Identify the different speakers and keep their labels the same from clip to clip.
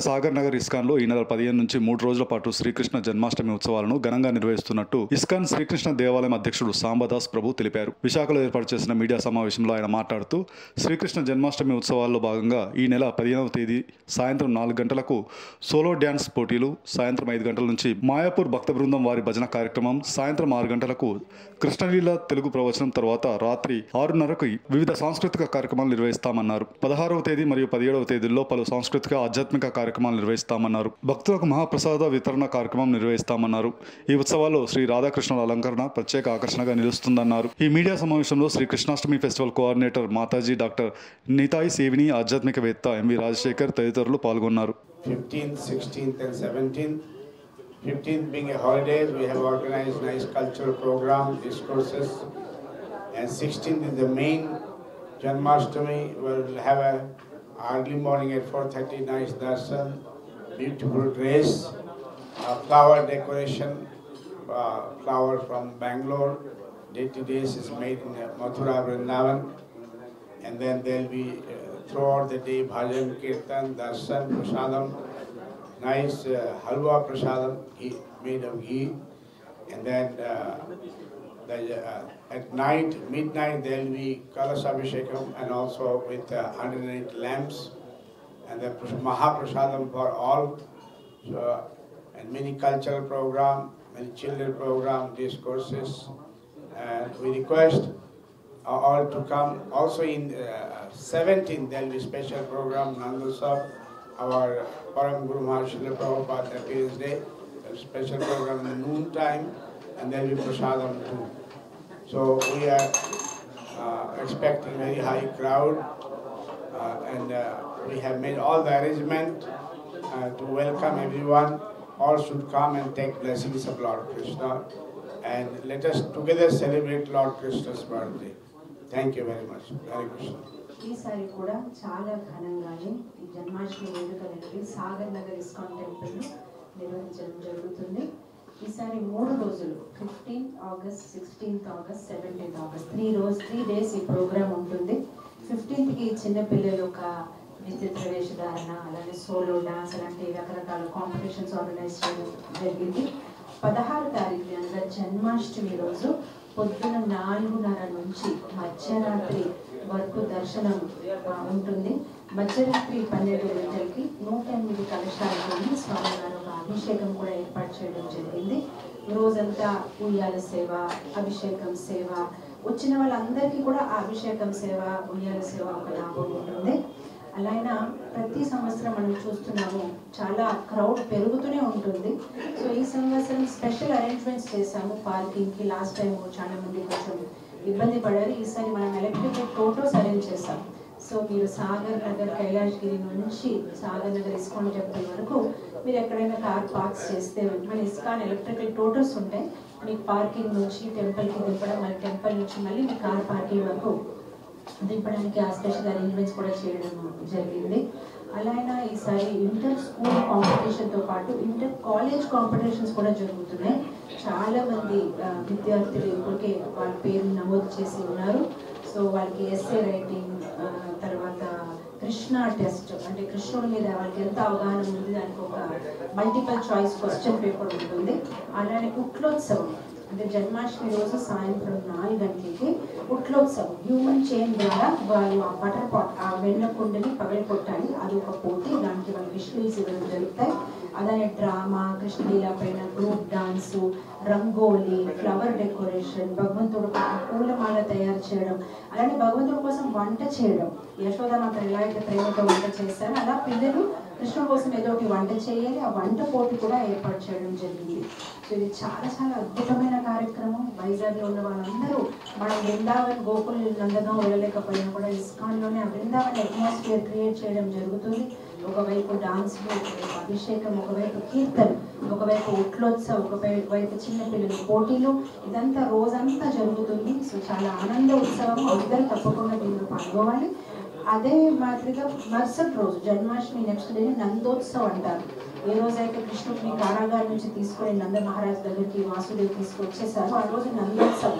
Speaker 1: సాగర్ నగర్ ఇస్కాన్లో ఈ నెల 15 నుంచి 3 రోజుల పాటు శ్రీకృష్ణ జన్మాష్టమి ఉత్సవాలను ఘనంగా నిర్వహిస్తున్నట్టు ఇస్కాన్ శ్రీకృష్ణ దేవాలయం అధ్యక్షుడు సాంబదాస్ ప్రభు తెలిపారు. విశాఖలో ఏర్పాటు చేసిన మీడియా సమావేశంలో ఆయన మాట్లాడుతూ శ్రీకృష్ణ జన్మాష్టమి ఉత్సవాల్లో భాగంగా ఈ నెల 15వ తేదీ సాయంత్రం 4 గంటలకు సోలో డ్యాన్స్ పోటీలు, సాయంత్రం 5 గంటల నుంచి మాయాపూర్ భక్త బృందం వారి భజన కార్యక్రమం, సాయంత్రం 6 గంటలకు కృష్ణలీల తెలుగు ప్రవచనం తర్వాత రాత్రి 6:30కి వివిధ సాంస్కృతిక కార్యక్రమాలు నిర్వహిస్తామన్నారు. 16వ తేదీ మరియు 17వ తేదీల్లో పలు సాంస్కృతిక ఆధ్యాత్మిక కార్యక్రమాలు నిర్వహిస్తామన్నారు. భక్తులకు మహాప్రసాద వితరణ కార్యక్రమం నిర్వహిస్తామన్నారు. ఈ ఉత్సవాల్లో శ్రీ రాధాకృష్ణుల అలంకరణ ప్రత్యేక ఆకర్షణగా నిలుస్తుందన్నారు. ఈ మీడియా సమావేశంలో Shri Krishnashtami festival coordinator Mataji doctor Nitai Sevini, ఆధ్యాత్మికవేత్త ఎంవి రాజశేఖర్ తదితరులు పాల్గొన్నారు.
Speaker 2: 15th, 16th and 17th. 15th being a holiday, we have organized nice cultural program, discourses, and 16th is the main Janmashtami. We'll have a early morning at 4:30, nice darshan, beautiful dress, flower decoration, flower from Bangalore. Daily days is made in Mathura, Vrindavan, and then there'll be throughout the day bhajan, kirtan, darshan, prasadam, nice halwa prasadam made of ghee, and then at night, midnight, there'll be Kalasabhishekam and also with 108 lamps, and the Mahaprasadam for all, and many cultural program, many children program, discourses, and we request all to come. Also in 17th, there'll be special program, Nandusab, our Param Guru Maharshi Prabhupada appearance day, a special program in the noon time, and there'll be prasadam too. So we are expecting very high crowd, and we have made all the arrangement to welcome everyone. All should come and take blessings of Lord Krishna, and let us together celebrate Lord Krishna's birthday. Thank you very much. Hare Krishna.
Speaker 3: ఈసారి కూడా చాలా ఘనంగానే ఈ Janmashtami వేడుకలనేవి Sagar Nagar ISKCON టెంపుల్లో నిర్వహించడం జరుగుతుంది. ఈసారి 3 రోజులు 15 August, 16th August, 17th August 3 days ఈ ప్రోగ్రామ్ ఉంటుంది. 15th చిన్నపిల్లలు ఒక విద్యుత్ ప్రవేశధారణ, అలాగే సోలో డాన్స్ అలాంటి రకరకాల కాంపిటీషన్స్ ఆర్గనైజ్ చేయడం జరిగింది. 16వ తారీఖు అనగా జన్మాష్టమి రోజు పొద్దున 4:30 నుంచి మధ్యరాత్రి వరకు దర్శనం ఉంటుంది. మధ్యరాత్రి 12 గంటలకి 108 కలశాలతో స్వామివారి ఒక అభిషేకం కూడా ఏర్పాటు చేయడం జరిగింది. రోజంతా ఉయ్యాల సేవ, అభిషేకం సేవ, వచ్చిన వాళ్ళందరికీ కూడా ఆ అభిషేకం సేవ, ఉయ్యాల సేవ ఒక లాభం ఉంటుంది. అలాగే ప్రతి సంవత్సరం మనం చూస్తున్నాము చాలా క్రౌడ్ పెరుగుతూనే ఉంటుంది. సో ఈ సంవత్సరం స్పెషల్ అరేంజ్మెంట్స్ చేశాము పార్కింగ్కి. లాస్ట్ టైం చాలా మంది కొంచెం ఇబ్బంది పడారు. ఈసారి మనం ఎలక్ట్రికల్ టోటోస్ అరేంజ్ చేశాం. సో మీరు సాగర్ నగర్ కైలాష్గిరి నుంచి సాగర్ నగర్ ఇస్కాన్ టెంపుల్ వరకు మీరు ఎక్కడైనా కార్ పార్క్స్ చేస్తే మన ఇస్కాన్ ఎలక్ట్రికల్ టోటోస్ ఉంటాయి. మీకు పార్కింగ్ నుంచి టెంపుల్కి దింపడం, మళ్ళీ టెంపుల్ నుంచి మళ్ళీ మీ కార్ పార్కింగ్ వరకు దింపడానికి ఆ స్పెషల్ అరేంజ్మెంట్స్ కూడా చేయడం జరిగింది. అలాగే ఈసారి ఇంటర్ స్కూల్ కాంపిటీషన్తో పాటు ఇంటర్ కాలేజ్ కాంపిటీషన్స్ కూడా జరుగుతున్నాయి. చాలామంది విద్యార్థులు ఇప్పటికే వాళ్ళ పేరు నమోదు చేసి ఉన్నారు. సో వాళ్ళకి ఎస్ఏ రైటింగ్, తర్వాత కృష్ణ టెస్ట్, అంటే కృష్ణుడి మీద వాళ్ళకి ఎంత అవగాహన ఉంది దానికి ఒక మల్టిపుల్ చాయిస్ క్వశ్చన్ పేపర్ ఉంటుంది. అలానే ఉట్లోత్సవం, అంటే జన్మాష్టమి రోజు సాయంత్రం 4 గంటలకి ఉట్లోత్సవం హ్యూమన్ చైన్ ద్వారా వాళ్ళు ఆ బటర్ పాట్, ఆ వెన్న కుండని పగలగొట్టాలి. అది ఒక పోటీ, దానికి వాళ్ళు విజువల్స్ ఇవ్వడం జరుగుతాయి. అలానే డ్రామా, కృష్ణలీల పైన group dance, rangoli, flower decoration, భగవంతుడు పూలమాల తయారు చేయడం, అలానే భగవంతుడి కోసం వంట చేయడం. యశోదమాత ఎలా అయితే ప్రేమతో వంట చేస్తారో అలా పిల్లలు కృష్ణుడి కోసం ఏదో ఒకటి వంట చేయాలి. ఆ వంట పోటీ కూడా ఏర్పాటు చేయడం జరిగింది. సో ఇది చాలా చాలా అద్భుతమైన కార్యక్రమం. వైజాగ్లో ఉన్న వాళ్ళందరూ మనం బృందావన్, గోకుల్, నందగాం వెళ్ళలేకపోయినా కూడా ఇస్కాన్లోనే ఆ బృందావన్ అట్మాస్ఫియర్ క్రియేట్ చేయడం జరుగుతుంది. ఒకవైపు డాన్స్లు, ఒకవైపు అభిషేకం, ఒకవైపు కీర్తన్, ఒకవైపు ఉట్లోత్సవం, ఒకవైపు చిన్నపిల్లల పోటీలు, ఇదంతా రోజంతా జరుగుతుంది. సో చాలా ఆనంద ఉత్సవం. అందరూ తప్పకుండా దీనిలో పాల్గొవాలి. అదే మాదిరిగా మరుసటి రోజు జన్మాష్టమి నెక్స్ట్ డే నందోత్సవం అంటారు. ఏ రోజైతే కృష్ణుడిని కారాగారం నుంచి తీసుకొని నంద మహారాజ్ దగ్గరికి వాసుదేవ్ తీసుకొచ్చేసారు, ఆ రోజు నందోత్సవం.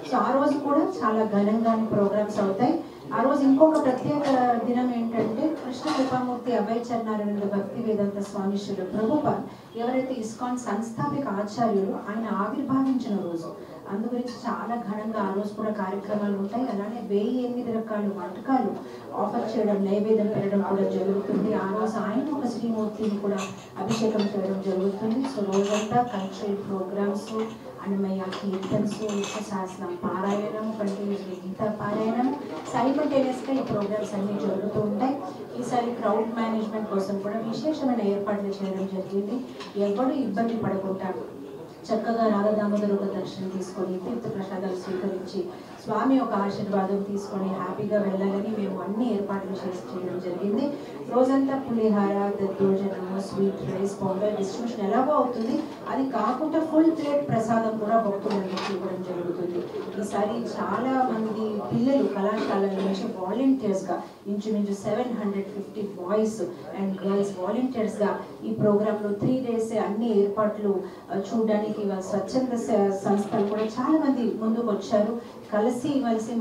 Speaker 3: సో ఆ రోజు కూడా చాలా ఘనంగానే ప్రోగ్రామ్స్ అవుతాయి. ఆ రోజు ఇంకొక ప్రత్యేక దినం ఏంటంటే కృష్ణ కృపామూర్తి అభయ చరణారాయణ భక్తి వేదాంత స్వామిశ్వరుడు ప్రభుపాల్ ఎవరైతే ఇస్కాన్ సంస్థాపిక ఆచార్యులు ఆయన ఆవిర్భావించిన రోజు. అందు గురించి చాలా ఘనంగా ఆ రోజు కూడా కార్యక్రమాలు ఉంటాయి. అలానే 1008 రకాల వంటకాలు ఆఫర్ చేయడం, నైవేద్యం పెట్టడం కూడా జరుగుతుంది. ఆ రోజు ఆయన ఒక శ్రీమూర్తిని కూడా అభిషేకం చేయడం జరుగుతుంది. సో రోజంతా కల్చరల్ ప్రోగ్రామ్స్, అన్నమయ్య కీర్తన్స్, విశ్వశాస్త్రం పారాయణం, కంటిన్యూస్లీ గీతా పారాయణం, సైమల్టేనియస్గా ఈ ప్రోగ్రామ్స్ అన్నీ జరుగుతూ ఉంటాయి. ఈసారి క్రౌడ్ మేనేజ్మెంట్ కోసం కూడా విశేషమైన ఏర్పాట్లు చేయడం జరిగింది. ఎవరు ఇబ్బంది పడకుండా చక్కగా రాధదామోదర్ ఒక దర్శనం తీసుకొని తీర్థ ప్రసాదాలు స్వీకరించి స్వామి యొక్క ఆశీర్వాదం తీసుకొని హ్యాపీగా వెళ్ళాలని మేము అన్ని ఏర్పాట్లు చేయడం జరిగింది. రోజంతా పులిహార, దద్దోజనము, స్వీట్ రైస్, పొంగల్ డిస్ట్రిబ్యూషన్ ఎలాగో అవుతుంది. అది కాకుండా ఫుల్ ప్లేట్ ప్రసాదం కూడా భక్తులందరికీ ఇవ్వడం జరుగుతుంది. ఈసారి చాలా మంది పిల్లలు కళాశాలల నుంచి వాలంటీర్స్గా ఇంచుమించు 750 బాయ్స్ అండ్ గర్ల్స్ వాలంటీర్స్గా ఈ ప్రోగ్రాంలో 3 days అన్ని ఏర్పాట్లు చూడడానికి స్వచ్ఛంద సంస్థలు కూడా చాలా మంది ముందుకు వచ్చారు. కలిసి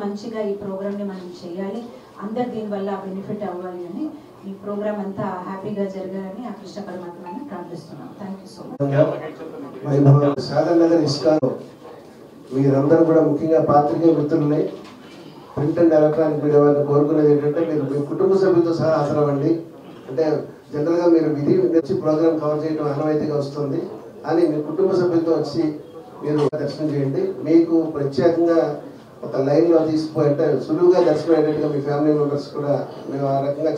Speaker 3: మంచిగా ఈ ప్రోగ్రామ్ని మనం చేయాలి, అందరు దీనివల్ల బెనిఫిట్ అవ్వాలి అని ఈ ప్రోగ్రామ్ అంతా హ్యాపీగా జరగాలని ఆ కృష్ణ పరమాత్మని ప్రార్థిస్తున్నాం. Thank you so much.
Speaker 4: Sagar Nagar ISKCON మీరందరూ కూడా ముఖ్యంగా పాత్రికేయ మిత్రులని, ప్రింట్ అండ్ ఎలక్ట్రానిక్ మీడియా వారిని కోరుకునేది ఏంటంటే మీరు మీ కుటుంబ సభ్యులతో సహా హాజరవ్వండి. అంటే జనరల్గా మీరు విధి వచ్చి ప్రోగ్రామ్ కవర్ చేయడం ఆనవాయితీగా వస్తుంది, అని మీ కుటుంబ సభ్యులతో వచ్చి మీరు దర్శనం చేయండి. మీకు ప్రత్యేకంగా ఒక లైన్లో తీసుకుపోయి అంటే సులువుగా దర్శనం అయ్యేటట్టుగా మీ ఫ్యామిలీ మెంబర్స్ కూడా మేము ఆ రకంగా